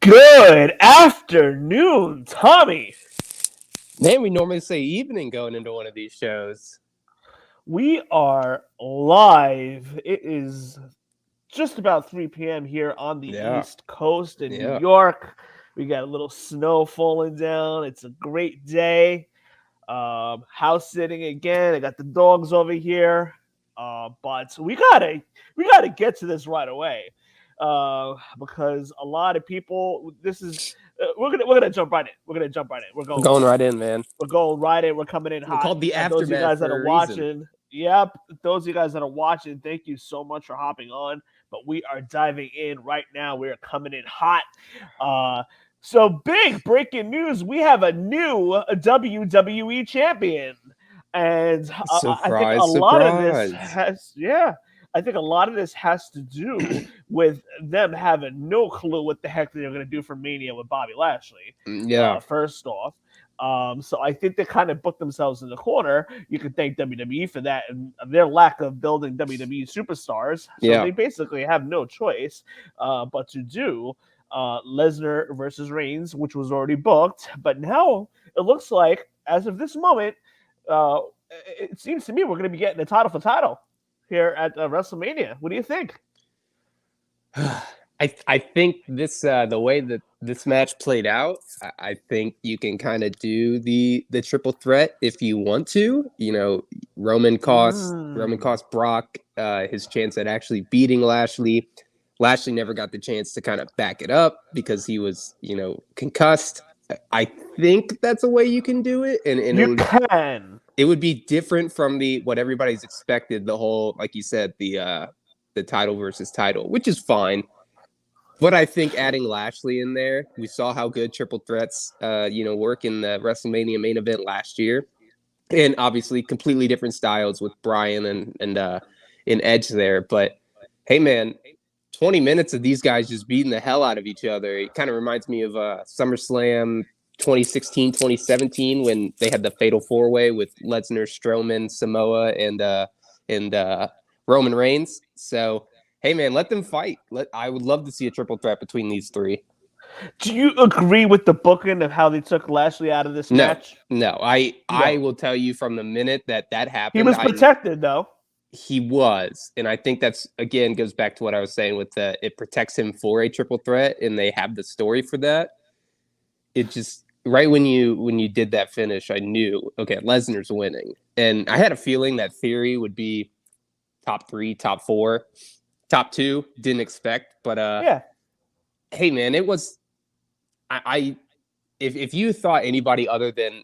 Good afternoon, Tommy. Man, we normally say evening going into one of these shows. We are live. It is just about 3 p.m. here on the East Coast in New York. We got a little snow falling down. It's a great day. House sitting again. I got the dogs over here. But we gotta get to this right away. Because a lot of people, we're gonna jump right in. We're going right in, man. We're going right in. We're coming in hot. We're called the Aftermath. Those of you guys that are watching, those of you guys that are watching, thank you so much for hopping on. But we are diving in right now. We are coming in hot. So big breaking news: we have a new WWE champion, and I think a lot of this I think a lot of this has to do with them having no clue what the heck they're going to do for Mania with Bobby Lashley. First off. So I think they kind of booked themselves in the corner. You can thank WWE for that and their lack of building WWE superstars. So they basically have no choice but to do Lesnar versus Reigns, which was already booked. But now it looks like, as of this moment, it seems to me we're going to be getting a title for title here at WrestleMania. What do you think? I think this the way that this match played out, I think you can kind of do the triple threat if you want to. You know, Roman cost Brock his chance at actually beating Lashley. Lashley never got the chance to kind of back it up because he was, concussed. I think that's a way you can do it, and it would be different from what everybody's expected. The whole, like you said, the title versus title, which is fine. But I think adding Lashley in there, we saw how good triple threats, work in the WrestleMania main event last year, and obviously completely different styles with Bryan and Edge there. But hey, man, 20 minutes of these guys just beating the hell out of each other. It kind of reminds me of SummerSlam 2016, 2017 when they had the Fatal 4-Way with Lesnar, Strowman, Samoa, and Roman Reigns. So. Hey, man, let them fight. I would love to see a triple threat between these three. Do you agree with the booking of how they took Lashley out of this match? No. I will tell you from the minute that happened. He was protected, though. He was. And I think that's, again, goes back to what I was saying with it protects him for a triple threat, and they have the story for that. It just, right when you did that finish, I knew, okay, Lesnar's winning. And I had a feeling that Theory would be top 3, top 4. Top 2, didn't expect, but hey, man, it was. If you thought anybody other than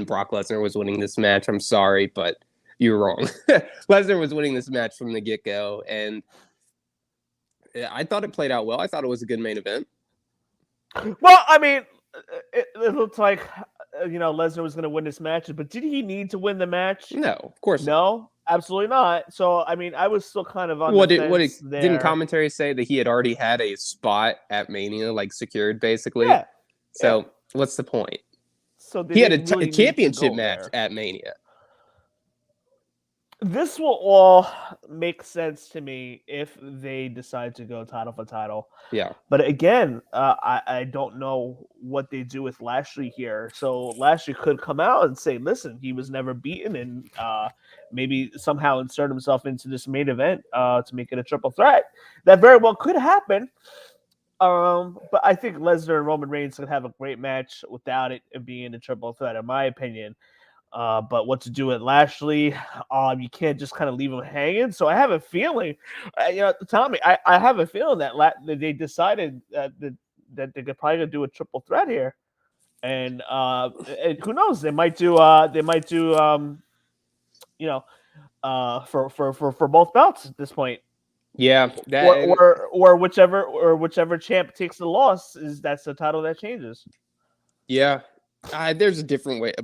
Brock Lesnar was winning this match, I'm sorry, but you're wrong. Lesnar was winning this match from the get-go, and I thought it played out well. I thought it was a good main event. Well, I mean, it looked like Lesnar was going to win this match, but did he need to win the match? No, of course not. Absolutely not. So, I mean, I was still kind of on the fence there. Didn't commentary say that he had already had a spot at Mania, like secured, basically? Yeah. So, what's the point? So he had a championship match at Mania. This will all make sense to me if they decide to go title for title. Yeah. But again, I don't know what they do with Lashley here. So Lashley could come out and say, listen, he was never beaten, and maybe somehow insert himself into this main event to make it a triple threat. That very well could happen. But I think Lesnar and Roman Reigns could have a great match without it being a triple threat, in my opinion. But what to do with Lashley, you can't just kind of leave him hanging. So I have a feeling, Tommy, I have a feeling that they decided that they could probably do a triple threat here, and who knows, they might do for both belts at this point. Yeah, or whichever champ takes the loss that's the title that changes. Yeah. There's a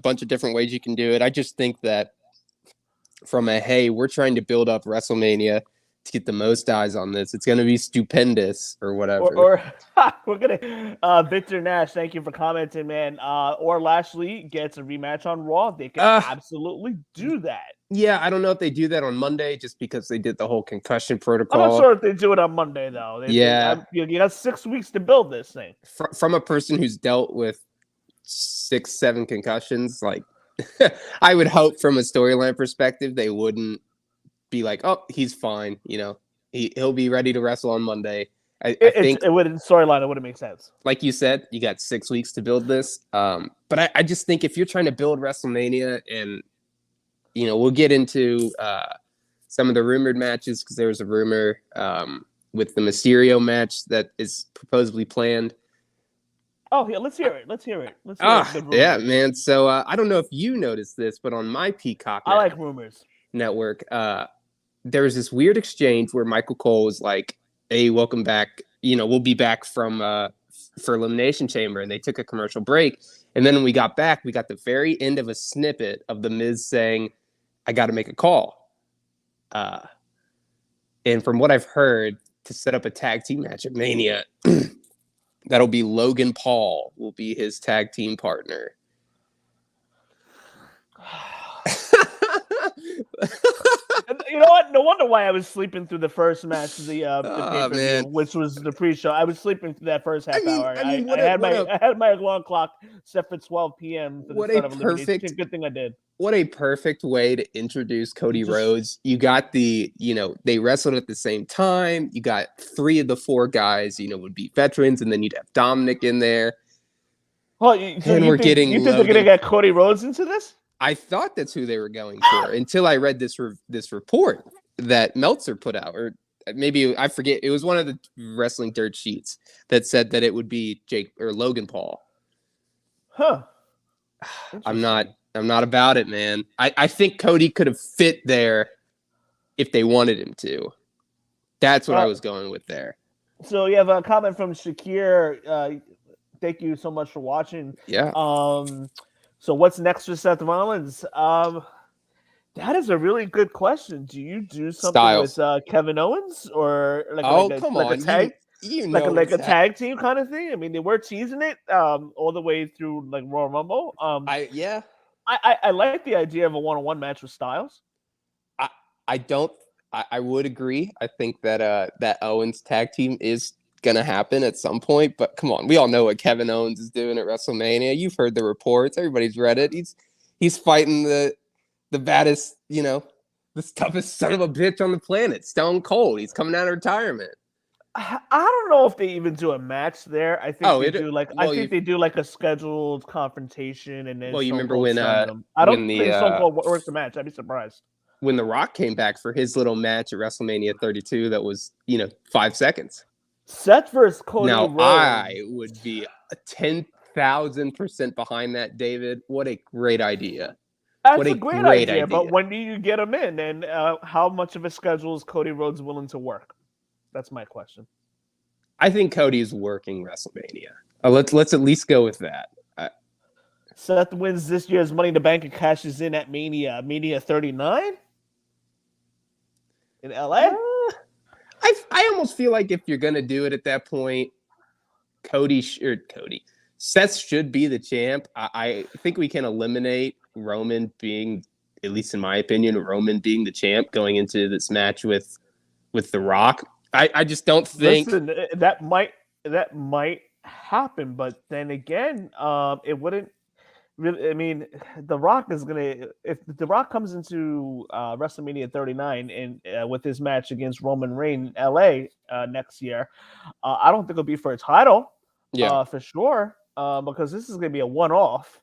bunch of different ways you can do it. I just think that from we're trying to build up WrestleMania. to get the most eyes on this. It's going to be stupendous or whatever. Or we're gonna Victor Nash, thank you for commenting, man. Or Lashley gets a rematch on Raw. They can absolutely do that. Yeah, I don't know if they do that on Monday just because they did the whole concussion protocol. I'm not sure if they do it on Monday though. You got 6 weeks to build this thing. From a person who's dealt with 6-7 concussions, like I would hope from a storyline perspective they wouldn't be like, oh, he's fine. He'll be ready to wrestle on Monday. I think it wouldn't storyline. It wouldn't make sense. Like you said, you got 6 weeks to build this. But I just think if you're trying to build WrestleMania, and we'll get into some of the rumored matches because there was a rumor with the Mysterio match that is supposedly planned. Oh, yeah, let's hear it. Yeah, man. So I don't know if you noticed this, but on my Peacock I like rumors network, there was this weird exchange where Michael Cole was like, hey, welcome back. We'll be back from for Elimination Chamber. And they took a commercial break. And then when we got back, we got the very end of a snippet of The Miz saying, I got to make a call. And from what I've heard, to set up a tag team match at Mania, that'll be Logan Paul will be his tag team partner. You know what? No wonder why I was sleeping through the first match of the pay-per-view, which was the pre-show. I was sleeping through that first half hour. I had my alarm clock set for 12 p.m. for the start of Elimination. Good thing I did. What a perfect way to introduce Cody Rhodes. You got they wrestled at the same time. You got 3 of the 4 guys, would be veterans, and then you'd have Dominic in there. Well, you think they're going to get Cody Rhodes into this? I thought that's who they were going for until I read this report that Meltzer put out, or maybe I forget. It was one of the Wrestling Dirt sheets that said that it would be Jake or Logan Paul. Huh. I'm not about it, man. I think Cody could have fit there if they wanted him to. That's what I was going with there. So you have a comment from Shakir. Thank you so much for watching. Yeah. So what's next for Seth Rollins? That is a really good question. Do you do something with Kevin Owens or a tag? Like a tag team kind of thing? I mean, they were teasing it all the way through like Royal Rumble. I like the idea of a one-on-one match with Styles. I would agree. I think that that Owens tag team is gonna happen at some point, but come on, we all know what Kevin Owens is doing at WrestleMania. You've heard the reports, everybody's read it. He's fighting the baddest, the toughest son of a bitch on the planet, Stone Cold. He's coming out of retirement. I don't know if they even do a match there. I think they do like a scheduled confrontation, and then you remember when I don't think Stone Cold works the match. I'd be surprised. When The Rock came back for his little match at WrestleMania 32, that was 5 seconds. Seth versus Cody Rhodes. I would be 10,000% behind that, David. What a great idea. That's a great idea. But when do you get him in? And how much of a schedule is Cody Rhodes willing to work? That's my question. I think Cody's working WrestleMania. Let's at least go with that. Seth wins this year's Money in the Bank and cashes in at Mania 39 in LA. I almost feel like if you're gonna do it at that point, Seth should be the champ. I think we can eliminate Roman being, at least in my opinion, Roman being the champ going into this match with The Rock. I just don't think that might happen, but then again, it wouldn't. Really, I mean, The Rock is gonna. If The Rock comes into WrestleMania 39 and with his match against Roman Reigns in LA next year, I don't think it'll be for a title. For sure, because this is gonna be a one-off.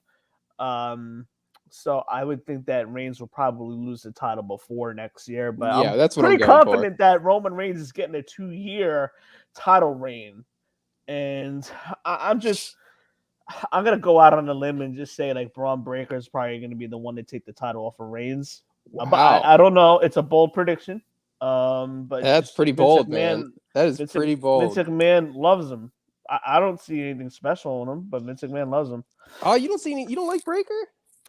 So I would think that Reigns will probably lose the title before next year. But that's what pretty I'm going confident for. that Roman Reigns is getting a 2-year title reign, and I'm gonna go out on a limb and just say like Braun Breaker is probably gonna be the one to take the title off of Reigns. Wow. But I don't know. It's a bold prediction. But that's pretty bold, man. That is pretty bold. Vince McMahon loves him. I don't see anything special in him, but Vince McMahon loves him. Oh, you don't like Breaker?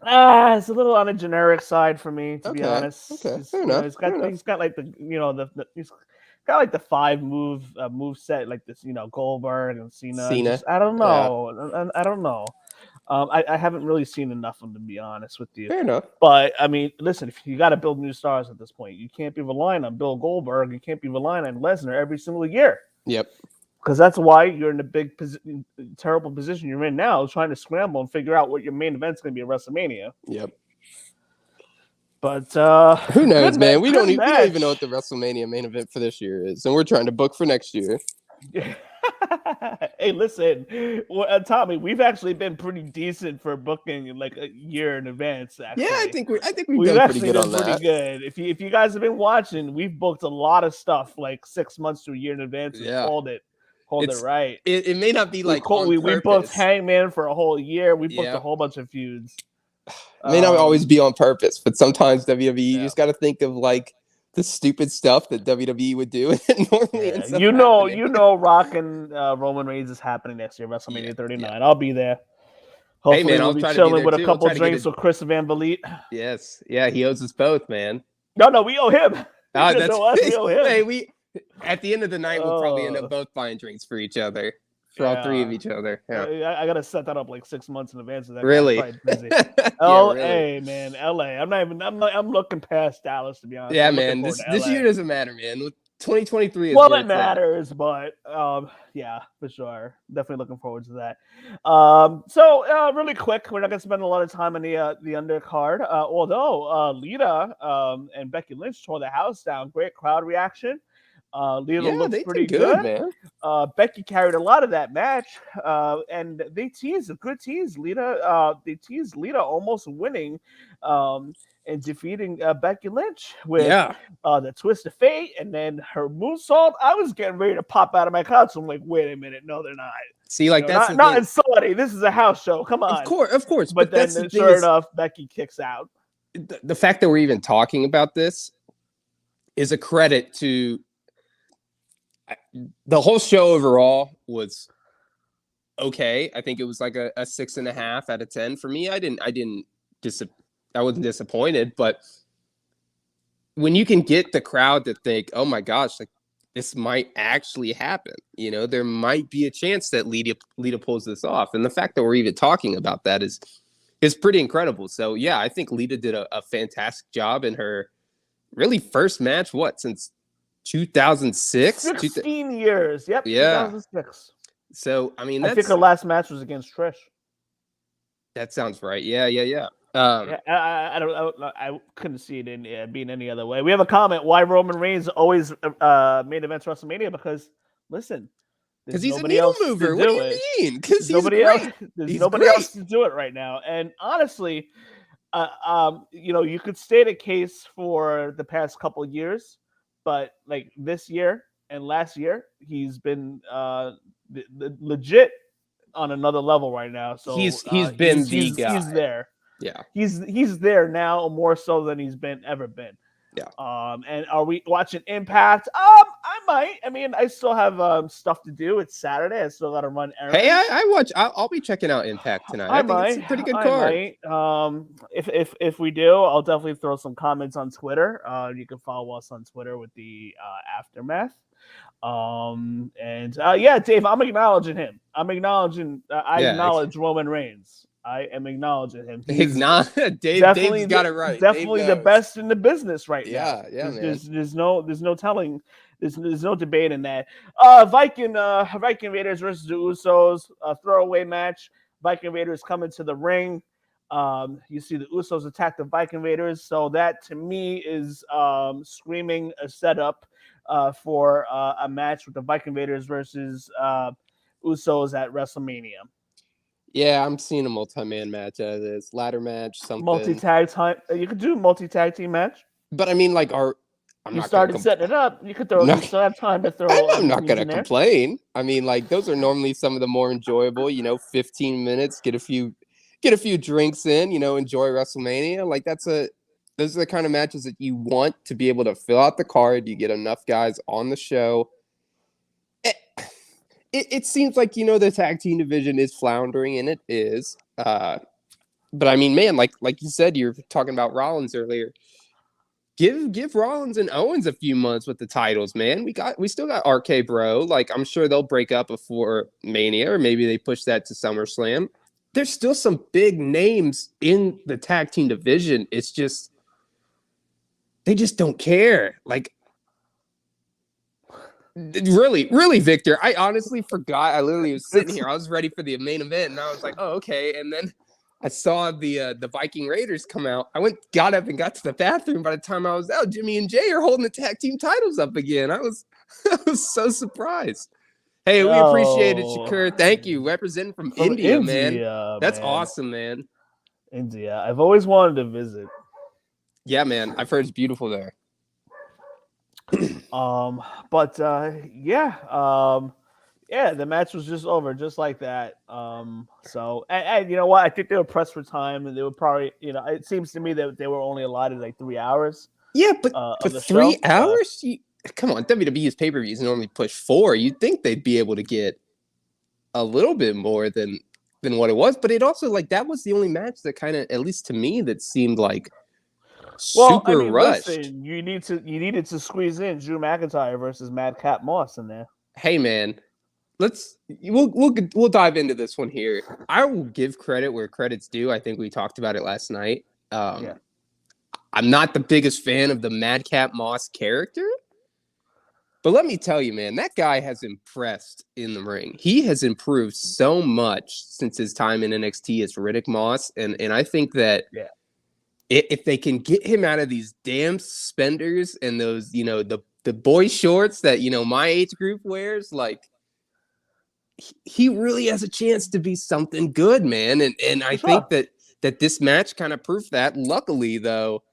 It's a little on the generic side for me, to be Okay. honest. Okay. Fair enough. Fair enough. He's got like he's got like the five move set like this, Goldberg and Cena. Cena. Just I don't Yeah. know, I don't know. I haven't really seen enough of them, to be honest with you. Fair enough. But I mean, listen, if you got to build new stars at this point, you can't be relying on Bill Goldberg. You can't be relying on Lesnar every single year. Yep. Because that's why you're in the terrible position you're in now, trying to scramble and figure out what your main event's going to be at WrestleMania. Yep. But who knows, man? We don't even know what the WrestleMania main event for this year is, and we're trying to book for next year. Hey, listen, Tommy, we've actually been pretty decent for booking in like a year in advance. Actually. Yeah, I think we've done pretty good on that. Pretty good. If you guys have been watching, we've booked a lot of stuff like 6 months to a year in advance. And hold it right. It may not be like we booked Hangman for a whole year. We booked a whole bunch of feuds. It may not always be on purpose, but sometimes WWE you just got to think of like the stupid stuff that WWE would do. Normally, Rock and Roman Reigns is happening next year, WrestleMania 39. Yeah. I'll be there. Hopefully, hey man, we'll be chilling with a couple drinks with Chris Van Vliet. Yes, yeah, he owes us both, man. No, we owe him. That's we owe him. Hey, at the end of the night, we'll probably end up both buying drinks for each other. For all three of each other. Yeah. I gotta set that up like 6 months in advance. Really? LA, man, LA. I'm looking past Dallas, to be honest. Yeah, man. This year doesn't matter, man. 2023 is it matters, but yeah, for sure. Definitely looking forward to that. So really quick, we're not gonna spend a lot of time on the undercard. Although Lita and Becky Lynch tore the house down. Great crowd reaction. Lita looks pretty good, man. Becky carried a lot of that match, and they teased a good tease. They teased Lita almost winning, and defeating Becky Lynch with the twist of fate, and then her moonsault. I was getting ready to pop out of my couch. I'm like, wait a minute, no, they're not. See, like that's not in Saudi. This is a house show. Come on, of course. But then, sure enough, Becky kicks out. The fact that we're even talking about this is a credit to. The whole show overall was okay. I think it was like a 6.5 out of 10 for me. I wasn't disappointed, but when you can get the crowd to think, oh my gosh, like this might actually happen, there might be a chance that Lita pulls this off. And the fact that we're even talking about that is pretty incredible. So yeah, I think Lita did a fantastic job in her really first match, since 2006? 16 years. Yep. Yeah. 2006. So, I mean, I think her last match was against Trish. That sounds right. Yeah. I couldn't see it being any other way. We have a comment. Why Roman Reigns always main events WrestleMania? Because, listen. Because he's a needle mover. What do you mean? Because there's nobody else to do it right now. And honestly, you could state a case for the past couple of years. But like this year and last year, he's been legit on another level right now. So he's been the guy. He's there. Yeah, he's there now more so than he's ever been. Yeah. And are we watching Impact? I might. I mean, I still have stuff to do. It's Saturday. I still got to run errands. Hey, I watch. I'll be checking out Impact tonight. I think it's a pretty good card. If we do, I'll definitely throw some comments on Twitter. You can follow us on Twitter with the Aftermath. Dave, I'm acknowledging him. I acknowledge Roman Reigns. I am acknowledging him. Dave's got it right. Definitely the best in the business right now. Yeah, man. There's no telling. There's no debate in that. Viking Raiders versus the Usos, a throwaway match. Viking Raiders come into the ring. You see the Usos attack the Viking Raiders. So that to me is screaming a setup for a match with the Viking Raiders versus Usos at WrestleMania. Yeah, I'm seeing a multi-man match out of this. Ladder match, something. Multi-tag time. You could do a multi-tag team match. But I mean, like, you started setting it up. You could throw. You still have time to throw. I'm not going to complain. I mean, like, those are normally some of the more enjoyable. 15 minutes, get a few drinks in. Enjoy WrestleMania. Like those are the kind of matches that you want to be able to fill out the card. You get enough guys on the show. It seems like the tag team division is floundering, and it is. But I mean, man, like you said, you were talking about Rollins earlier. Give Rollins and Owens a few months with the titles, man. We still got RK Bro. Like, I'm sure they'll break up before Mania, or maybe they push that to SummerSlam. There's still some big names in the tag team division. It's just they just don't care. Like, really, Victor, I honestly forgot. I literally was sitting here. I was ready for the main event, and I was like, oh, okay. And then I saw the Viking Raiders come out. Got up and got to the bathroom. By the time I was out, Jimmy and Jay are holding the tag team titles up again. I was so surprised. Hey, we appreciate it, Shakur. Thank you. Representing from India, man. That's awesome, man. India. I've always wanted to visit. Yeah, man. I've heard it's beautiful there. Yeah, the match was just over, just like that. So you know what? I think they were pressed for time, and they were probably, it seems to me that they were only allotted like 3 hours. Yeah, but 3 hours? Come on, WWE's pay-per-views normally push 4. You'd think they'd be able to get a little bit more than what it was, but it also, like, that was the only match that kind of, at least to me, that seemed like super rushed. Listen, you needed to squeeze in Drew McIntyre versus Madcap Moss in there. Hey, man, we'll dive into this one here. I will give credit where credit's due. I think we talked about it last night. I'm not the biggest fan of the Madcap Moss character, but let me tell you, man, that guy has impressed in the ring. He has improved so much since his time in NXT as Riddick Moss, and I think that if they can get him out of these damn suspenders and those, the boy shorts that, my age group wears, like, he really has a chance to be something good, man. And I think that this match kind of proved that. Luckily, though,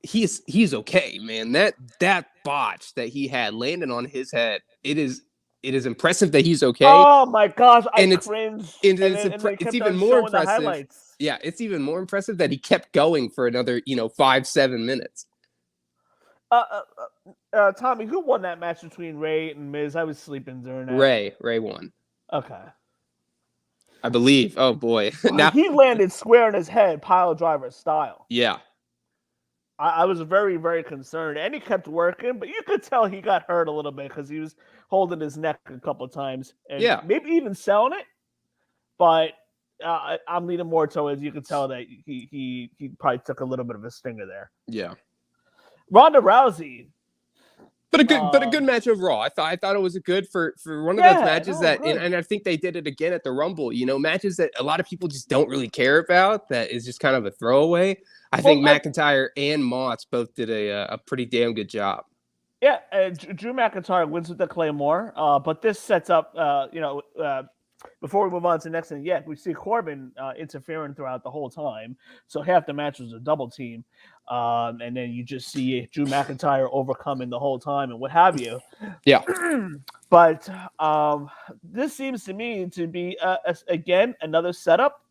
he's okay, man. That botch that he had landing on his head, it is impressive that he's okay. Oh my gosh, I cringed. It's even more impressive. Yeah, it's even more impressive that he kept going for another, 5-7 minutes. Tommy, who won that match between Ray and Miz? I was sleeping during that. Ray won. Okay. I believe. Oh boy. Now he landed square in his head, pile driver style. Yeah. I was very, very concerned, and he kept working, but you could tell he got hurt a little bit because he was holding his neck a couple of times, and maybe even selling it. But I'm leaning more towards, you could tell that he probably took a little bit of a stinger there. Yeah. Ronda Rousey. But a good match overall. I thought it was a good for one of those matches and I think they did it again at the Rumble. Matches that a lot of people just don't really care about. That is just kind of a throwaway. I think McIntyre and Moss both did a pretty damn good job. Yeah, Drew McIntyre wins with the Claymore, but this sets up, before we move on to the next thing, we see Corbin interfering throughout the whole time. So half the match was a double team. And then you just see Drew McIntyre overcoming the whole time and what have you. Yeah. But this seems to me to be, again, another setup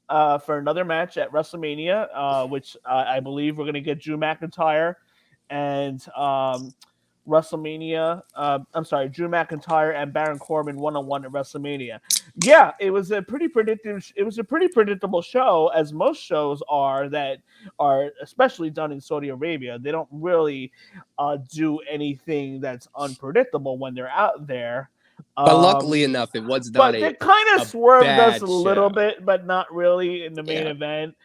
for another match at WrestleMania, which I believe we're going to get Drew McIntyre and Drew McIntyre and Baron Corbin 1-on-1 at WrestleMania. Yeah, it was a pretty predictable show, as most shows are that are especially done in Saudi Arabia. They don't really do anything that's unpredictable when they're out there. But luckily enough, it was not. But they kind of swerved us a little bit, but not really in the main event.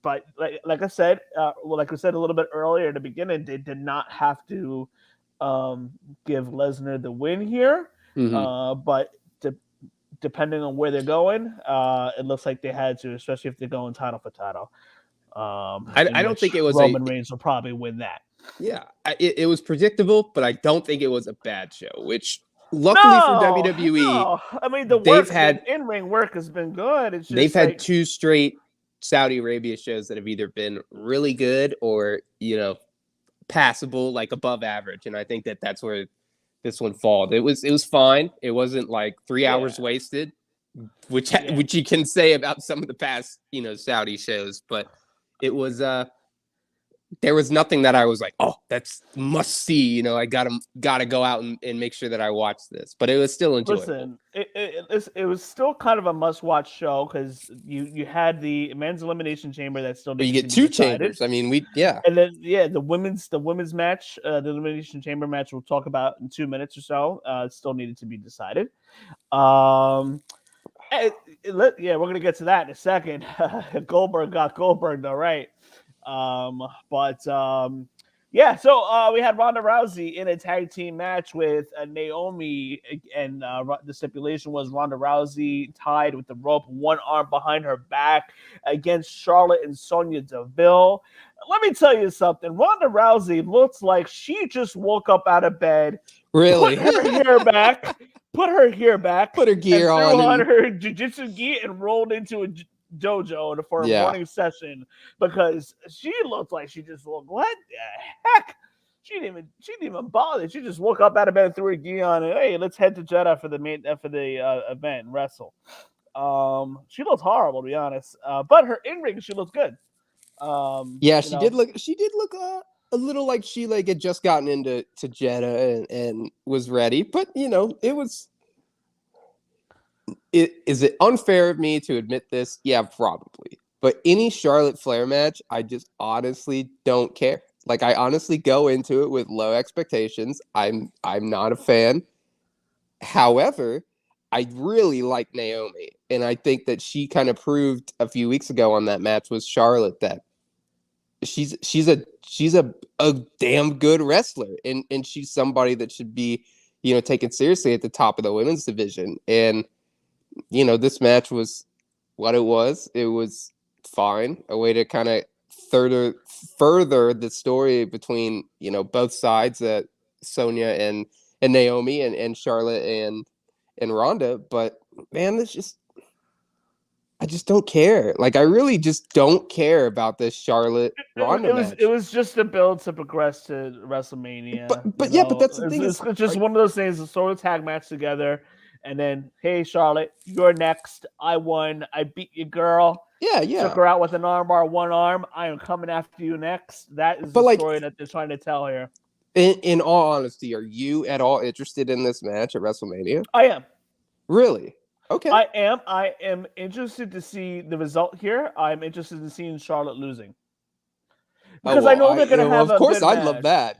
But like I said, like we said a little bit earlier at the beginning, they did not have to give Lesnar the win here. Mm-hmm. But depending on where they're going, it looks like they had to, especially if they're going title for title. I don't think it was Roman Reigns will probably win that. Yeah, it was predictable, but I don't think it was a bad show, which luckily for WWE, no. I mean, the in-ring work has been good. It's just they've had 2 straight Saudi Arabia shows that have either been really good or, passable, like above average. And I think that's where this one falls. It was fine. It wasn't like 3 hours wasted, which you can say about some of the past, Saudi shows, but it was there was nothing that I was like, oh, that's must see. You know, I gotta go out and make sure that I watch this. But it was still enjoyable. Listen, it was still kind of a must-watch show because you had the men's elimination chamber that still But you needed get to be two decided. chambers. I mean, And then the women's match, the elimination chamber match, we'll talk about in 2 minutes or so. Still needed to be decided. We're gonna get to that in a second. Goldberg got Goldberg though, right? So we had Ronda Rousey in a tag team match with Naomi, and the stipulation was Ronda Rousey tied with the rope, one arm behind her back, against Charlotte and Sonya Deville. Let me tell you something. Ronda Rousey looks like she just woke up out of bed, really, put her hair back, put her gear on her jiu-jitsu gi, and rolled into a dojo for a morning session because she looked like she just woke. What the heck? She didn't even bother. She just woke up out of bed and threw her gi on and hey, let's head to Jeddah for the event and wrestle. She looked horrible to be honest. But her in-ring, she looked good. She did look a little like she had just gotten into Jeddah and was ready, but it was. Is it unfair of me to admit this? Yeah, probably. But any Charlotte Flair match, I just honestly don't care. Like I honestly go into it with low expectations. I'm not a fan. However, I really like Naomi, and I think that she kind of proved a few weeks ago on that match with Charlotte that she's a damn good wrestler, and she's somebody that should be taken seriously at the top of the women's division. And this match was what it was. It was fine. A way to kind of further the story between, both sides, Sonya and Naomi and Charlotte and Ronda. But man, I just don't care. Like, I really just don't care about this Charlotte Ronda match. It was just a build to progress to WrestleMania. But that's the thing. It's just one of those things. To throw a tag match together. And then, hey, Charlotte, you're next. I won. I beat you, girl. Yeah. Took her out with an armbar, one arm. I am coming after you next. That is the story that they're trying to tell here. In all honesty, are you at all interested in this match at WrestleMania? I am. Really? Okay. I am interested to see the result here. I'm interested in seeing Charlotte losing. Because I know they're going to have a good match. Of course, I'd love that.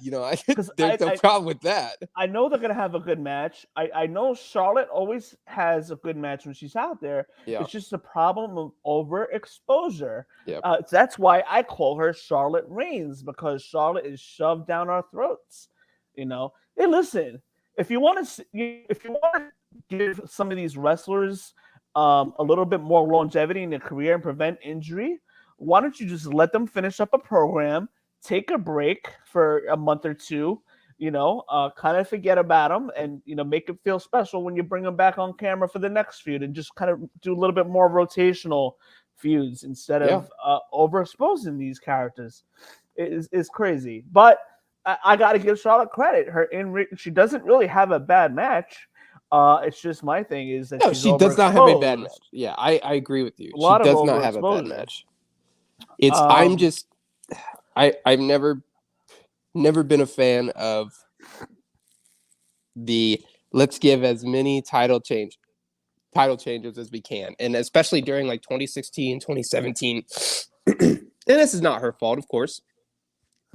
There's no problem with that. I know they're going to have a good match. I know Charlotte always has a good match when she's out there. Yeah. It's just a problem of overexposure. Yeah. That's why I call her Charlotte Reigns, because Charlotte is shoved down our throats. Hey, listen, if you want to give some of these wrestlers a little bit more longevity in their career and prevent injury, why don't you just let them finish up a program, take a break for a month or two, kind of forget about them and, make it feel special when you bring them back on camera for the next feud, and just kind of do a little bit more rotational feuds instead of overexposing these characters. It's crazy. But I got to give Charlotte credit. She doesn't really have a bad match. It's just my thing is that she does not have a bad match. Yeah, I agree with you. She does not have a bad match. It's I've never been a fan of the let's give as many title changes as we can, and especially during 2016, 2017. And this is not her fault, of course.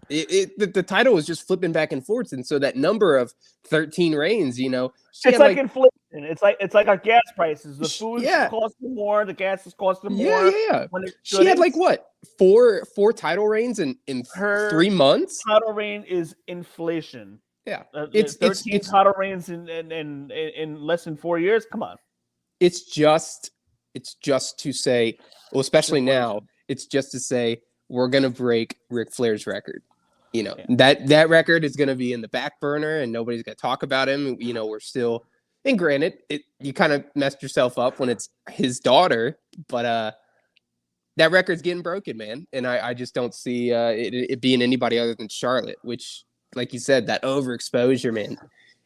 The title was just flipping back and forth, and so that number of 13 reigns, it's like inflation. It's like our gas prices. The food costing more, the gas is costing more. Yeah. She had four title reigns in her 3 months. Title reign is inflation. Yeah, it's 13 title reigns in less than 4 years. Come on. It's just to say, well, especially now, it's just to say we're gonna break Ric Flair's record. That record is gonna be in the back burner, and nobody's gonna talk about him. We're still. And granted, you kind of messed yourself up when it's his daughter, but that record's getting broken, man. And I just don't see it being anybody other than Charlotte, which, like you said, that overexposure, man.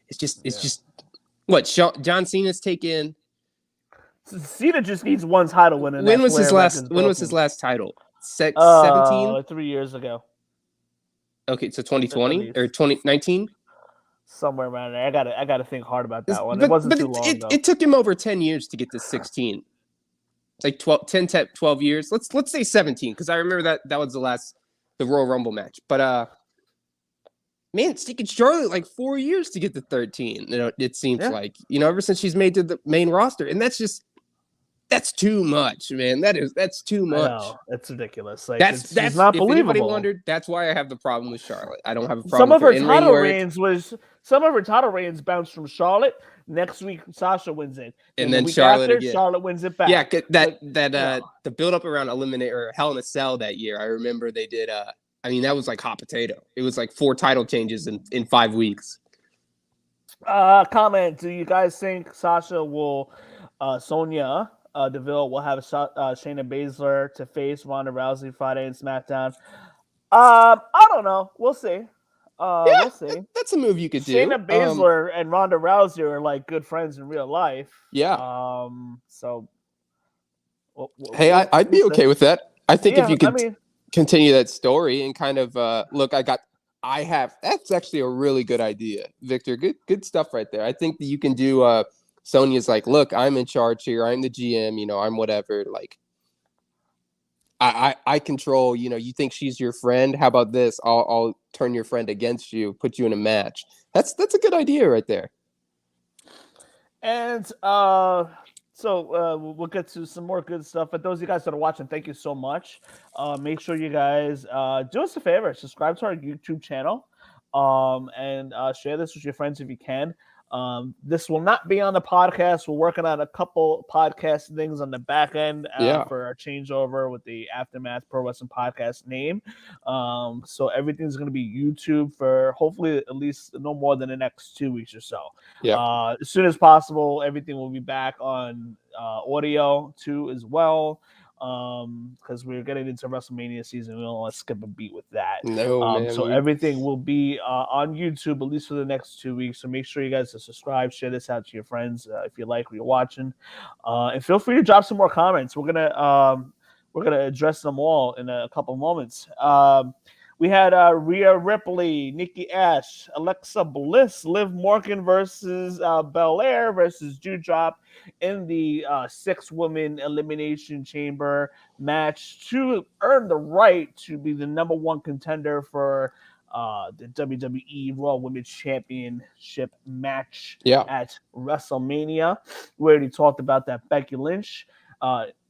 It's just what John Cena's taken. Cena just needs one title win. When was his last title? 17? 3 years ago. Okay, so at 2020 least. or 2019? Somewhere around there. I gotta think hard about that one. It But wasn't too long though. it took him over 10 years to get to 16. It's like 12 years. Let's say 17, because I remember that was the Royal Rumble match. But man, it's taken Charlotte like 4 years to get to 13. It seems like, ever since she's made to the main roster. And that's too much, man. That's too much. I know. It's ridiculous. Like That's it's not if believable. anybody wondered, that's why I have the problem with Charlotte. I don't have a problem Some of with her title reigns bounced from Charlotte. Next week, Sasha wins it, and then the week Charlotte after, again. Charlotte wins it back. Yeah, the build up around Eliminate or Hell in a Cell that year. I remember they did. I mean, that was like hot potato. It was like 4 title changes in 5 weeks. Comment: do you guys think Sasha will, Sonya Deville will have Shayna Baszler to face Ronda Rousey Friday in SmackDown? I don't know. We'll see. We'll see. That's a move you could do. Shayna Baszler and Ronda Rousey are like good friends in real life. Yeah. So. Hey, I'd be okay with that. I think if you could continue that story and kind of look, that's actually a really good idea, Victor. Good stuff right there. I think that you can do. Sonya's like, look, I'm in charge here. I'm the GM. I'm whatever. Like, I control. You think she's your friend? How about this? I'll turn your friend against you. Put you in a match. That's a good idea right there. And so we'll get to some more good stuff. But those of you guys that are watching, thank you so much. Make sure you guys do us a favor, subscribe to our YouTube channel, and share this with your friends if you can. This will not be on the podcast. We're working on a couple podcast things on the back end for our changeover with the Aftermath Pro Wrestling Podcast name. So everything's going to be YouTube for hopefully at least no more than the next 2 weeks or so. Yeah. As soon as possible, everything will be back on audio too as well. Because we're getting into WrestleMania season, we don't want to skip a beat with that. No, man. So everything will be on YouTube at least for the next 2 weeks. So make sure you guys subscribe, share this out to your friends if you like what you're watching, and feel free to drop some more comments. We're gonna address them all in a couple moments. We had Rhea Ripley, Nikki Ash, Alexa Bliss, Liv Morgan versus Belair versus Doudrop in the 6-woman Elimination Chamber match to earn the right to be the number 1 contender for the WWE Raw Women's Championship match at WrestleMania. We already talked about that. Becky Lynch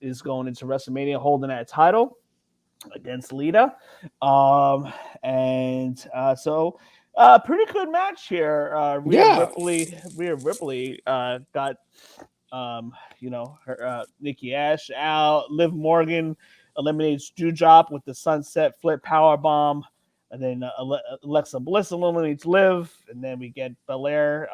is going into WrestleMania holding that title against Lita. So pretty good match here. Rhea Ripley got her Nikki Ash out. Liv Morgan eliminates Doudrop with the sunset flip power bomb. And then Alexa Bliss eliminates Liv, and then we get Belair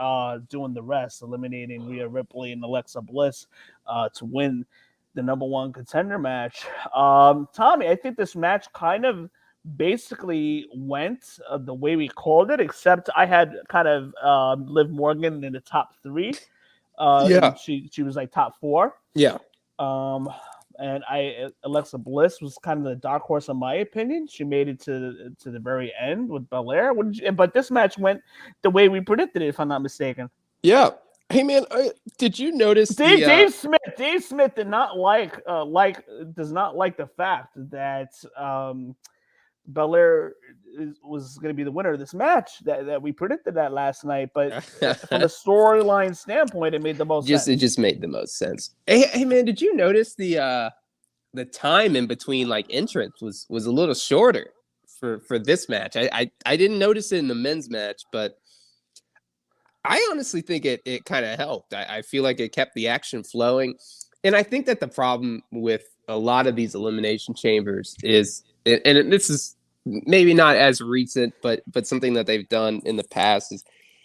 doing the rest, eliminating Rhea Ripley and Alexa Bliss to win the number 1 contender match. Tommy, I think this match kind of basically went the way we called it, except I had kind of Liv Morgan in the top 3. She was like top 4. Yeah. And Alexa Bliss was kind of the dark horse in my opinion. She made it to the very end with Belair. But this match went the way we predicted it, if I'm not mistaken. Yeah. Hey man, did you notice Dave Smith did not does not like the fact that Belair was going to be the winner of this match that we predicted that last night, but from a storyline standpoint, it made the most sense. It just made the most sense. Hey man, did you notice the time in between like entrance was a little shorter for this match? I didn't notice it in the men's match, but I honestly think it kind of helped. I feel like it kept the action flowing. And I think that the problem with a lot of these elimination chambers is, and this is maybe not as recent, but something that they've done in the past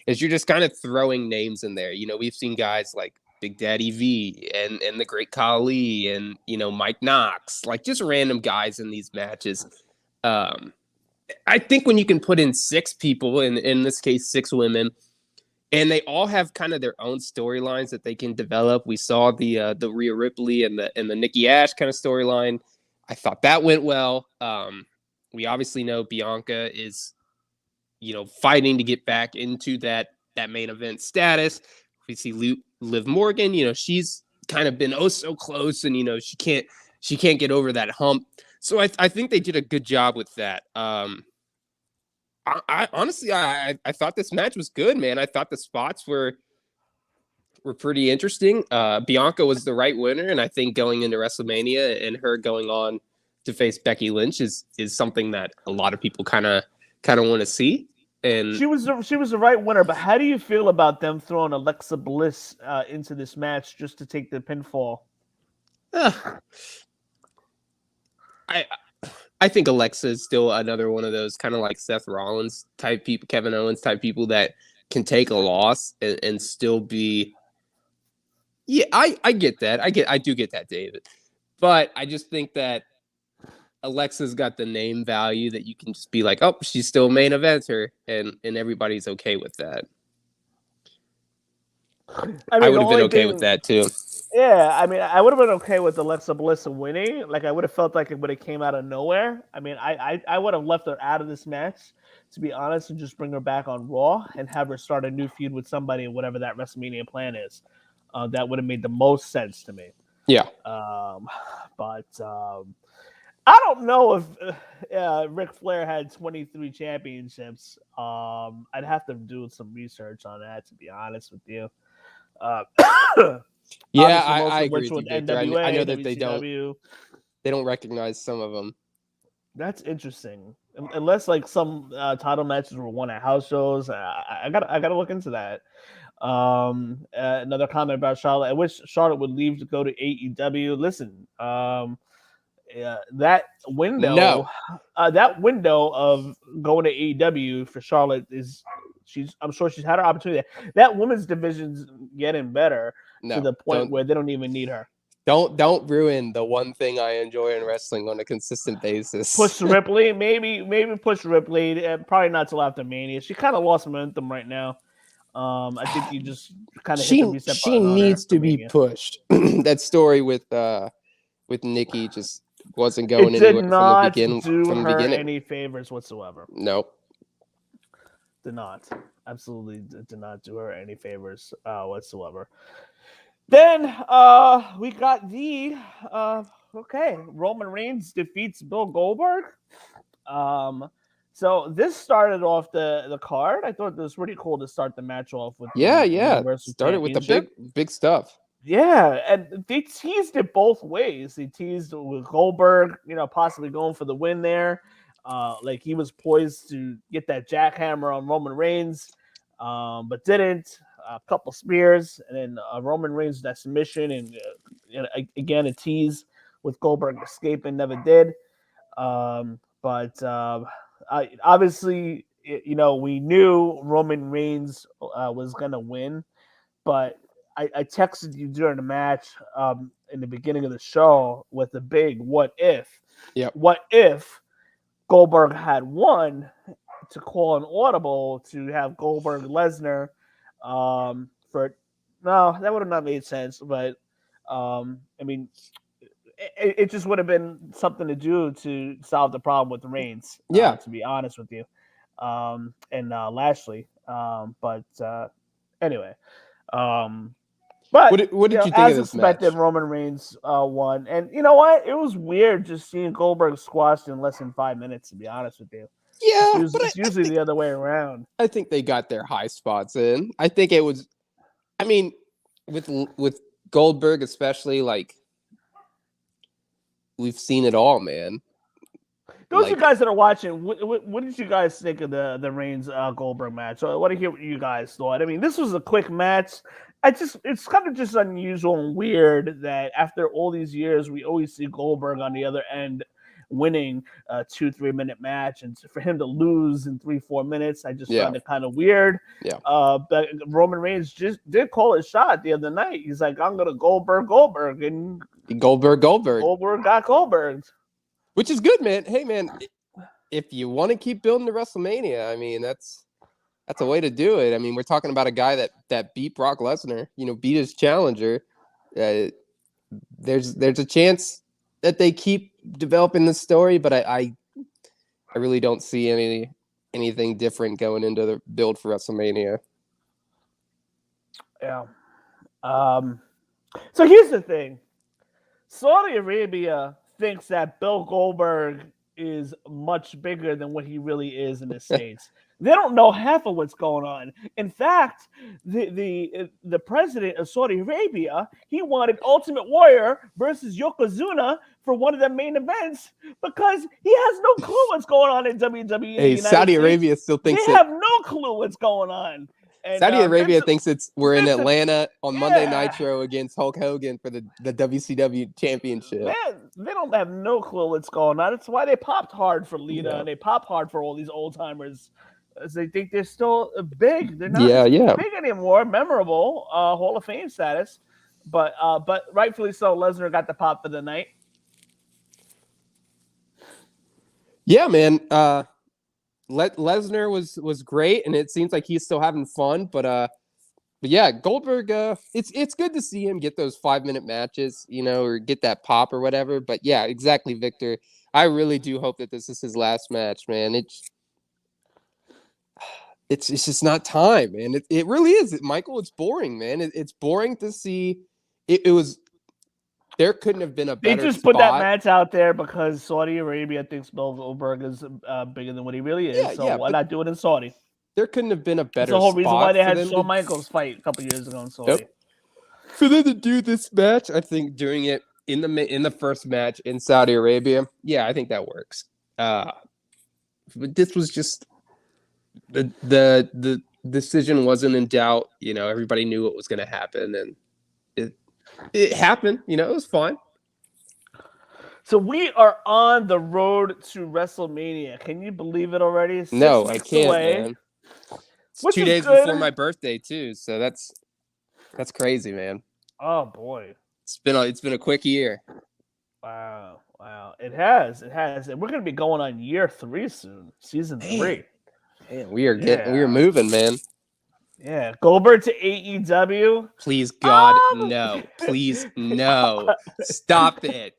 is you're just kind of throwing names in there. We've seen guys like Big Daddy V and the Great Khali and, Mike Knox, like just random guys in these matches. I think when you can put in 6 people, in this case, 6 women, and they all have kind of their own storylines that they can develop. We saw the Rhea Ripley and the Nikki Ash kind of storyline. I thought that went well. We obviously know Bianca is fighting to get back into that main event status. We see Liv Morgan, she's kind of been so close, and she can't get over that hump. So I think they did a good job with that. I honestly I thought this match was good, man. I thought the spots were pretty interesting. Bianca was the right winner, and I think going into WrestleMania and her going on to face Becky Lynch is something that a lot of people kind of want to see. And she was the right winner, but how do you feel about them throwing Alexa Bliss into this match just to take the pinfall? I think Alexa is still another one of those kind of like Seth Rollins type people, Kevin Owens type people that can take a loss and still be. Yeah, I get that. I do get that, David. But I just think that Alexa's got the name value that you can just be like, oh, she's still a main eventer, and everybody's okay with that. I would have been okay with that too. Yeah, I mean, I would have been okay with Alexa Bliss winning. Like, I would have felt like it would have came out of nowhere. I mean, I would have left her out of this match, to be honest, and just bring her back on Raw and have her start a new feud with somebody, whatever that WrestleMania plan is. That would have made the most sense to me. Yeah. But I don't know if Ric Flair had 23 championships. I'd have to do some research on that, to be honest with you. Yeah, I agree with you, NWA, I know that WCW. they don't recognize some of them. That's interesting. Unless like some title matches were won at house shows, I gotta look into that. Another comment about Charlotte. I wish Charlotte would leave to go to AEW. Listen, that window of going to AEW for Charlotte is I'm sure she's had her opportunity. That women's division's getting better to the point where they don't even need her. Don't ruin the one thing I enjoy in wrestling on a consistent basis. Push Ripley, maybe push Ripley. Probably not till after Mania. She kind of lost momentum right now. I think you just kind of hit the reset button. She needs to be pushed. That story with Nikki just wasn't going anywhere from the beginning. It did not do her any favors whatsoever. Nope. Did not. Absolutely did not do her any favors whatsoever. Then we got the Roman Reigns defeats Bill Goldberg. So this started off the card. I thought it was pretty cool to start the match off with. Started with the big stuff. Yeah, and they teased it both ways. They teased with Goldberg, possibly going for the win there. Like he was poised to get that jackhammer on Roman Reigns, but didn't. A couple spears, and then Roman Reigns that submission, and again a tease with Goldberg escaping, never did. But obviously, we knew Roman Reigns was gonna win, but I texted you during the match in the beginning of the show with the big what if. Yeah. What if Goldberg had won to call an audible to have Goldberg Lesnar? That would have not made sense, but I mean, it just would have been something to do to solve the problem with Reigns. Yeah, to be honest with you, and Lashley. But anyway, but what did you think as of this expected, match? Roman Reigns won, and you know what? It was weird just seeing Goldberg squashed in less than 5 minutes. To be honest with you. Yeah, it's usually the other way around. I think they got their high spots in. I think it was, I mean, with Goldberg especially, like we've seen it all, man. Those you guys that are watching, what did you guys think of the Reigns Goldberg match? I want to hear what you guys thought. I mean, this was a quick match. It's kind of just unusual and weird that after all these years, we always see Goldberg on the other end winning a 2-3 minute match, and for him to lose in 3-4 minutes, I just found it kind of weird. Yeah. But Roman Reigns just did call his shot the other night. He's like, I'm gonna Goldberg, and Goldberg got Goldberg, which is good, man. Hey, man, if you want to keep building to WrestleMania, I mean, that's a way to do it. I mean, we're talking about a guy that beat Brock Lesnar, beat his challenger. There's a chance that they keep developing the story, but I really don't see anything different going into the build for WrestleMania. Yeah. So here's the thing. Saudi Arabia thinks that Bill Goldberg is much bigger than what he really is in the States. They don't know half of what's going on. In fact, the president of Saudi Arabia, he wanted Ultimate Warrior versus Yokozuna for one of the main events because he has no clue what's going on in WWE. Hey, Saudi Arabia still thinks they have no clue what's going on. And, Saudi Arabia thinks we're in Atlanta on Monday yeah. Nitro against Hulk Hogan for the WCW championship. Man, they don't have no clue what's going on. That's why they popped hard for Lita and they pop hard for all these old timers. As they think they're still big. They're not big anymore. Memorable, Hall of Fame status, but rightfully so. Lesnar got the pop for the night. Yeah, man. Lesnar was great, and it seems like he's still having fun. But yeah, Goldberg. It's good to see him get those 5-minute matches, or get that pop or whatever. But yeah, exactly, Victor. I really do hope that this is his last match, man. It's just not time, man. It really is, Michael. It's boring, man. It's boring to see. It was. There couldn't have been a better. They just put that match out there because Saudi Arabia thinks Bill Goldberg is bigger than what he really is. So why not do it in Saudi? There couldn't have been a better. That's the whole reason why they had Shawn Michaels fight a couple years ago in Saudi. Yep. For them to do this match, I think doing it in the first match in Saudi Arabia, yeah, I think that works. But this was just the decision wasn't in doubt. Everybody knew what was going to happen, and it happened. It was fine. So we are on the road to WrestleMania. Can you believe it already? No, I can't, man. It's 2 days before my birthday too, so that's crazy, man. Oh boy, it's been a quick year. Wow, it has, and we're gonna be going on year 3 soon, season 3. Man, we are moving, man. Yeah, Goldberg to AEW. Please, God, no. Please, no. Stop it.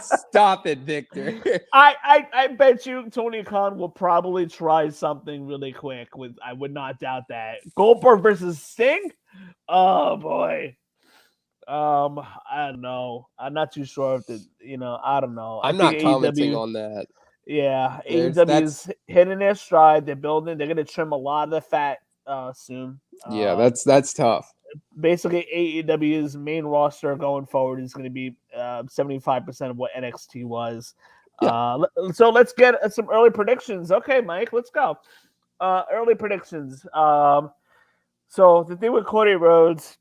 Stop it, Victor. I bet you Tony Khan will probably try something really quick. I would not doubt that. Goldberg versus Sting? Oh, boy. I don't know. I'm not too sure if I don't know. I'm not commenting on that. Yeah, AEW is hitting their stride. They're building. They're going to trim a lot of the fat soon. Yeah, that's tough. Basically, AEW's main roster going forward is going to be 75% of what NXT was. Yeah. So let's get some early predictions. Okay, Mike, let's go. Early predictions. So the thing with Cody Rhodes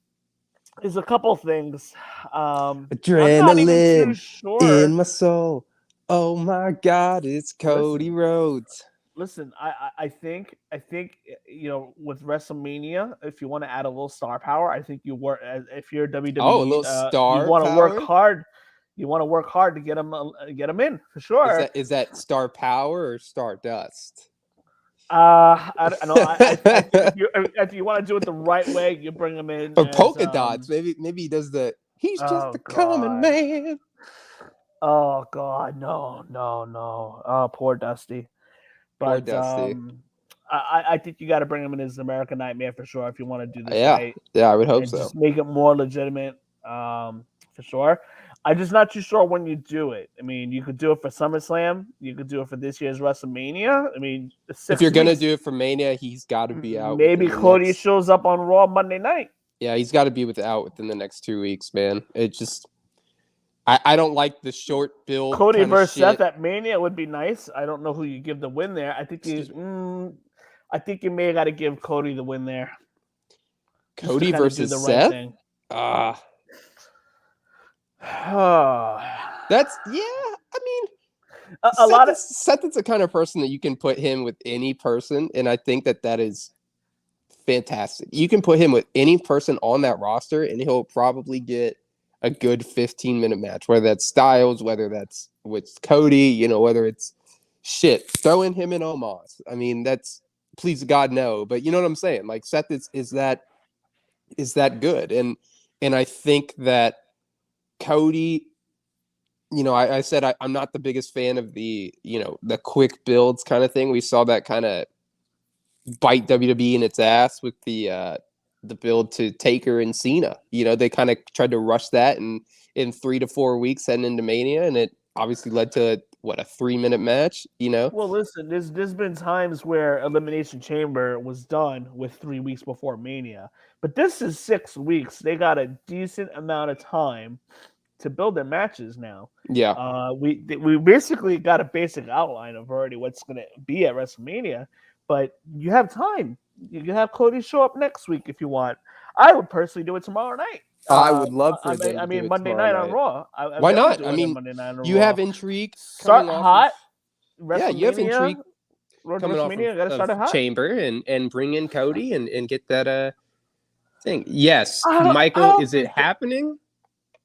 is a couple things. Adrenaline in my soul. Oh my God, it's Cody Rhodes. Listen, I think with WrestleMania, if you want to add a little star power, I think if you're WWE, a little star you want to power? work hard. You want to work hard to get them in for sure. Is that star power or Stardust? I don't know. If you want to do it the right way, you bring them in. Or polka dots. Maybe he does he's just a common man. Oh God, no. Oh, poor Dusty. But I think you got to bring him in as American Nightmare for sure if you want to do this right. Yeah, I would hope so. Just make it more legitimate for sure. I'm just not too sure when you do it. I mean, you could do it for SummerSlam. You could do it for this year's WrestleMania. I mean, if you're going to do it for Mania, he's got to be out. Maybe Cody shows up on Raw Monday night. Yeah, he's got to be out within the next 2 weeks, man. It just... I don't like the short build. Cody versus Seth at Mania would be nice. I don't know who you give the win there. I think you may got to give Cody the win there. Cody versus Seth? That's I mean, Seth is the kind of person that you can put him with any person, and I think that is fantastic. You can put him with any person on that roster, and he'll probably get a good 15-minute match, whether that's Styles, whether that's with Cody, whether it's throwing him in Omos. I mean, that's please God no, but you know what I'm saying? Like Seth is that good, and I think that Cody, I said I'm not the biggest fan of the the quick builds kind of thing. We saw that kind of bite WWE in its ass with the build to Taker and Cena. They kind of tried to rush that in 3 to 4 weeks heading into Mania, and it obviously led to a 3-minute match. Well, listen, there's been times where Elimination Chamber was done with 3 weeks before Mania, but this is 6 weeks. They got a decent amount of time to build their matches now. Yeah. We basically got a basic outline of already what's going to be at WrestleMania, but you have time. You can have Cody show up next week if you want. I would personally do it tomorrow night. I would love for them to do it Monday night on night. Raw. Why not? I mean, Monday night on you Raw. have intrigue Start coming hot. Yeah, you have intrigue coming off of Chamber and bring in Cody and get that thing. Yes, Michael, is it happening?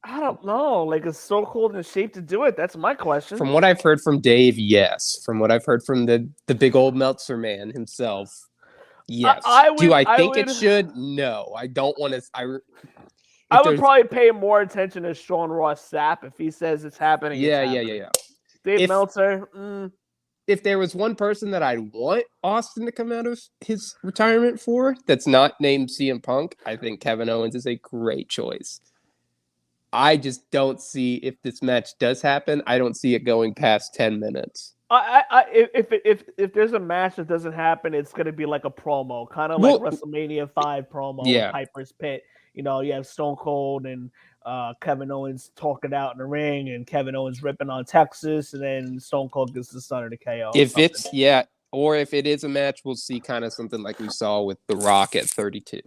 I don't know. Like, is Stone Cold in shape to do it? That's my question. From what I've heard from Dave, yes. From what I've heard from the big old Meltzer man himself, yes. Do I think it should? No, I don't want to. I would probably pay more attention to Sean Ross Sapp if he says it's happening. Yeah. Dave Meltzer. If there was one person that I'd want Austin to come out of his retirement for that's not named CM Punk, I think Kevin Owens is a great choice. I just don't see, if this match does happen, I don't see it going past 10 minutes. If there's a match that doesn't happen, it's going to be like a promo, kind of like WrestleMania 5 promo, Piper's Pit. You have Stone Cold and Kevin Owens talking out in the ring, and Kevin Owens ripping on Texas, and then Stone Cold gets the Stunner to KO. Or if it is a match, we'll see kind of something like we saw with The Rock at 32.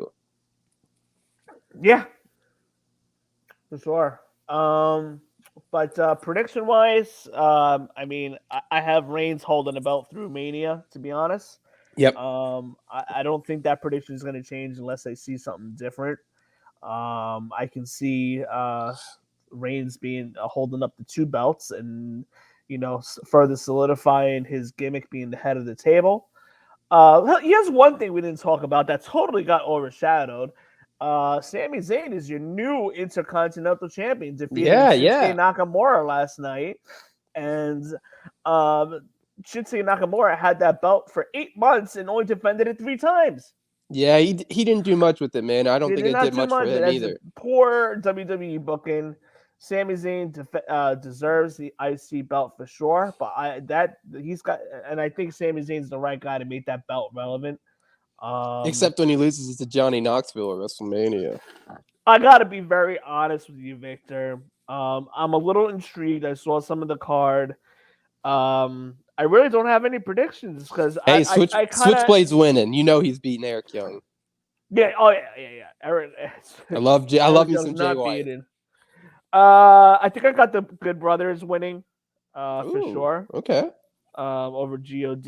Yeah. For sure. But prediction-wise, I mean, I have Reigns holding the belt through Mania, to be honest. Yep. I don't think that prediction is going to change unless I see something different. I can see Reigns holding up the 2 belts and, further solidifying his gimmick being the head of the table. Here's one thing we didn't talk about that totally got overshadowed. Sami Zayn is your new Intercontinental Champion, defeating Shinsuke Nakamura last night. And Shinsuke Nakamura had that belt for 8 months and only defended it 3 times. Yeah, he didn't do much with it, man. I don't think it did much for him either. Poor WWE booking. Sami Zayn deserves the IC belt for sure, but I think Sami Zayn's the right guy to make that belt relevant. Except when he loses to Johnny Knoxville at WrestleMania. I gotta be very honest with you, Victor. I'm a little intrigued. I saw some of the card. I really don't have any predictions because Switchblade's winning. He's beating Eric Young. Yeah. Yeah. Eric, I love you some Jay White. I think I got the Good Brothers winning. For sure. Okay. Over God.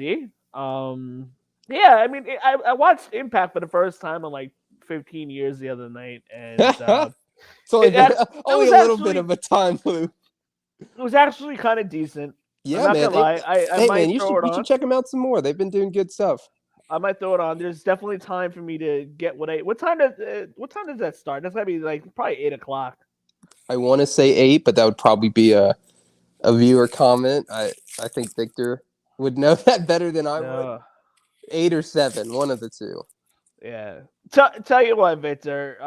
Yeah, I mean, I watched Impact for the first time in like 15 years the other night, and so only a little bit of a time loop. It was actually kind of decent. Yeah, man. You should check them out some more. They've been doing good stuff. I might throw it on. There's definitely time for me to get what time does that start? That's gotta be like probably 8:00. I want to say 8, but that would probably be a viewer comment. I think Victor would know that better than I would. 8 or 7, one of the two. Yeah. Tell you what, Victor.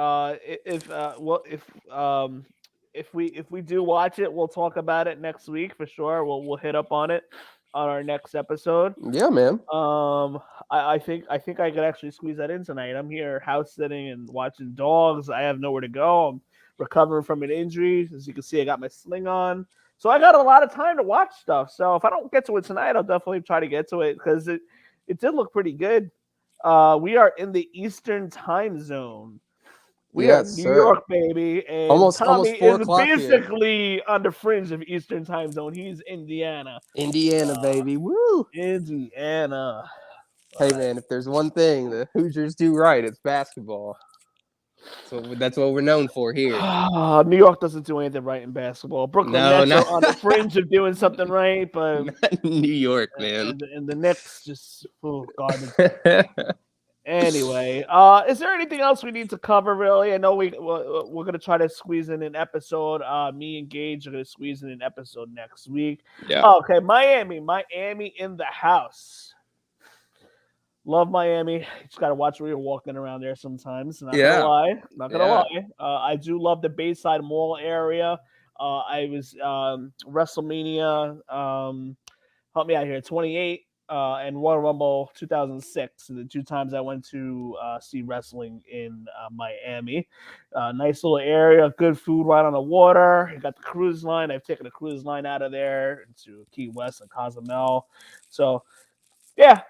If we do watch it, we'll talk about it next week for sure. We'll hit up on it on our next episode. Yeah, man. I think I could actually squeeze that in tonight. I'm here house sitting and watching dogs. I have nowhere to go. I'm recovering from an injury. As you can see, I got my sling on. So I got a lot of time to watch stuff. So if I don't get to it tonight, I'll definitely try to get to it because it did look pretty good. We are in the Eastern time zone. We are New York, baby. And almost 4 o'clock basically here. On the fringe of Eastern time zone. He's Indiana. Baby. Woo! Indiana. Hey, man, if there's one thing the Hoosiers do right, it's basketball. So that's what we're known for here. New York doesn't do anything right in basketball. Brooklyn Nets are on the fringe of doing something right, but not New York, man. And the Knicks just garbage. Anyway, is there anything else we need to cover? Really, I know we're gonna try to squeeze in an episode. Me and Gage are gonna squeeze in an episode next week. Yeah. Okay, Miami in the house. Love Miami. Just got to watch where you're walking around there sometimes. Not Yeah. gonna lie. Not gonna Yeah. lie. I do love the Bayside Mall area. I was Wrestlemania. Help me out here. 28 and Royal Rumble 2006. The two times I went to see wrestling in Miami. Nice little area. Good food right on the water. You got the cruise line. I've taken a cruise line out of there into Key West and Cozumel. So yeah,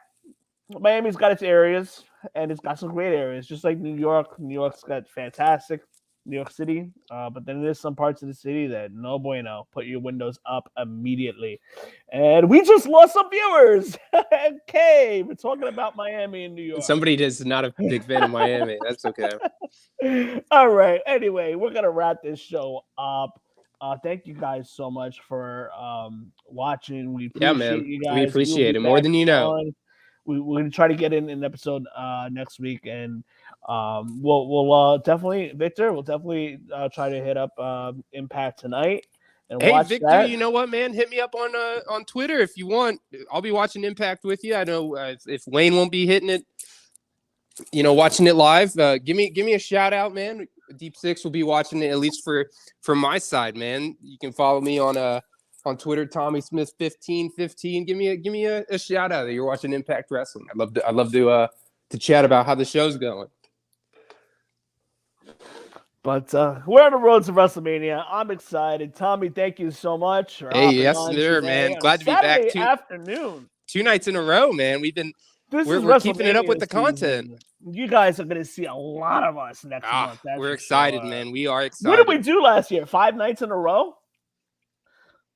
Miami's got its areas, and it's got some great areas, just like New York. New York's got fantastic New York City, but then there's some parts of the city that no bueno. Put your windows up immediately. And we just lost some viewers. Okay, we're talking about Miami and New York. Somebody is not a big fan of Miami. That's okay. All right. Anyway, we're gonna wrap this show up. Thank you guys so much for watching. We appreciate you guys. We appreciate it more than you know. We're gonna try to get in an episode next week, and we'll definitely, Victor, we'll definitely try to hit up Impact tonight and hey, watch Victor, that. you know what, man? Hit me up on Twitter if you want. I'll be watching Impact with you. I know if Wayne won't be hitting it, watching it live. Give me a shout out, man. Deep Six will be watching it, at least from my side, man. You can follow me on Twitter, Tommy Smith 1515. Give me a shout out that you're watching Impact Wrestling. I'd love to chat about how the show's going. But we're on the road to WrestleMania. I'm excited. Tommy, thank you so much. Hey, yes, sir, man. Glad to be back. Afternoon. 2 nights in a row, man. We're keeping it up with the content. You guys are going to see a lot of us next month. We're excited, man. We are excited. What did we do last year? 5 nights in a row?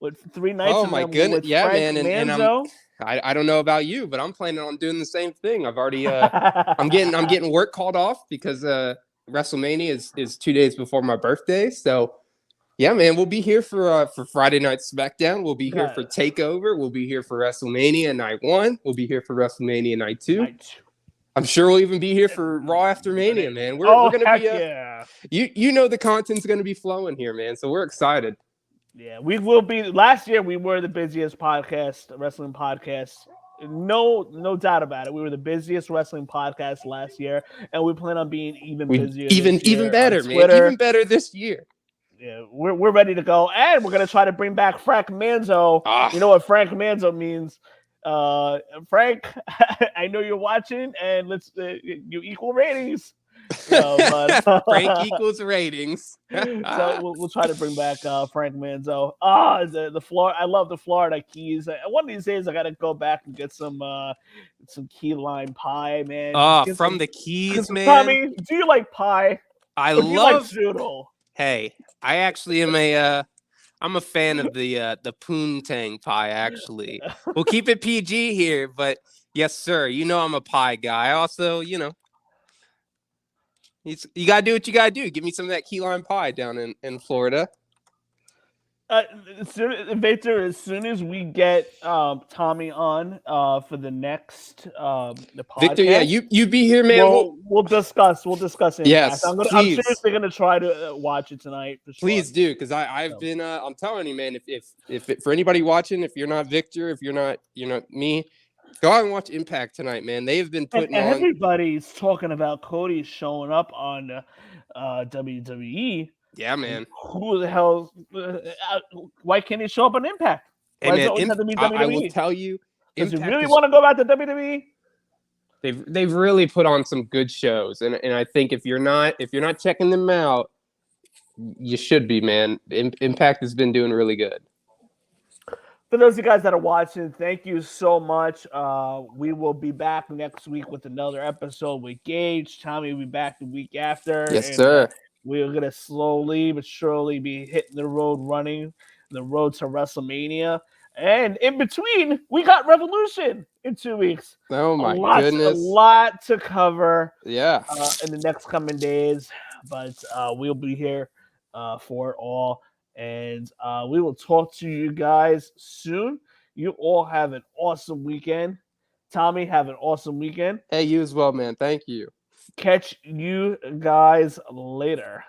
With 3 nights. Oh my goodness, yeah, Frank man. And I don't know about you, but I'm planning on doing the same thing. I've already I'm getting work called off because WrestleMania is 2 days before my birthday. So yeah, man, we'll be here for Friday Night SmackDown. We'll be here for Takeover. We'll be here for WrestleMania Night 1. We'll be here for WrestleMania Night 2. I'm sure we'll even be here for Raw After Mania, man. We're gonna be the content's gonna be flowing here, man. So we're excited. Yeah, we will be. Last year, we were the busiest wrestling podcast. No doubt about it. We were the busiest wrestling podcast last year, and we plan on being even busier. Even better, man. Even better this year. Yeah, we're ready to go, and we're gonna try to bring back Frank Manzo. You know what Frank Manzo means? Frank, I know you're watching, and let's you equal ratings. Frank equals ratings. So we'll try to bring back Frank Manzo. The Florida. I love the Florida Keys. One of these days I got to go back and get some key lime pie, man. From the Keys, man. Tommy, do you like pie? I love. Do you like strudel? Hey, I actually am I'm a fan of the poontang pie. Actually, we'll keep it PG here, but yes, sir. I'm a pie guy. Also, you gotta do what you gotta do. Give me some of that key lime pie down in Florida. Victor, as soon as we get Tommy on for the next the podcast, Victor, yeah, you be here, man. We'll discuss it. Yes, I'm seriously gonna try to watch it tonight. For sure. Please do, because I've been I'm telling you, man. If for anybody watching, if you're not Victor, if you're not me. Go out and watch Impact tonight, man. They've been putting on. Everybody's talking about Cody showing up on WWE. Yeah, man. Who the hell? Why can't he show up on Impact? Hey, man, I will tell you. Does he really want to go back to WWE? They've really put on some good shows, and I think if you're not checking them out, you should be, man. Impact has been doing really good. For those of you guys that are watching, thank you so much. We will be back next week with another episode with Gage. Tommy will be back the week after. Yes, sir. We're going to slowly but surely be hitting the road running, the road to WrestleMania. And in between, we got Revolution in 2 weeks. Oh, my goodness. A lot to cover in the next coming days. But we'll be here for it all. And we will talk to you guys soon. You all have an awesome weekend. Tommy, have an awesome weekend. Hey, you as well, man. Thank you. Catch you guys later.